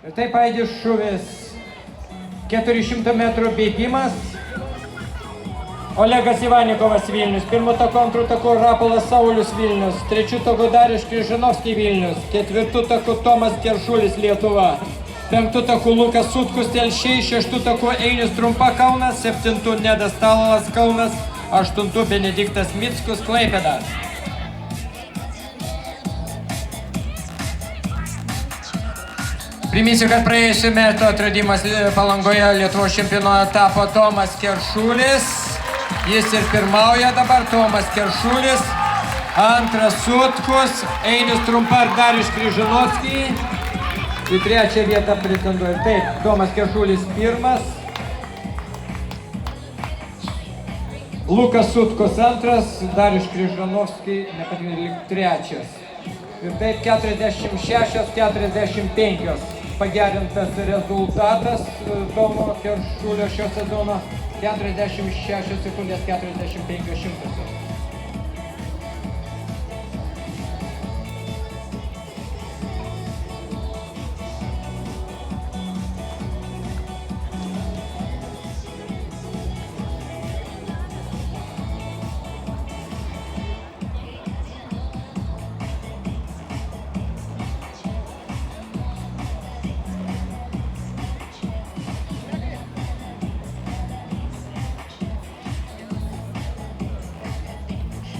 Ir taip aidi šūvis 400 metrų bėgimas. Olegas Ivanikovas Vilnius, pirmu taku, antru taku Rapolas Saulius Vilnius, trečiu taku Darius Kryžanovskis Vilnius, ketvirtu taku Tomas Keršulis Lietuva, penktu taku Lukas Sutkus Telšiai, šeštu taku Einis Trumpa Kaunas, septintu Nedas Talalas Kaunas, aštuntu Benediktas Mickus Klaipėda. Priminsiu, kad praėjusiu metu atradimas Palangoje Lietuvos čempiono tapo Tomas Keršulis. Jis ir pirmauja dabar, Tomas Keršulis. Antras Sutkus, Einis Trumpa ir Darius Kryžanovskis. Į trečią vietą pretenduoja. Taip, Tomas Keršulis pirmas. Lukas Sutkus antras, Darius Kryžanovskis trečias. Ir taip 46-45 pagerintas rezultatas Tomo Keršulio šio sezono 46 sekundės 45 šimtosios.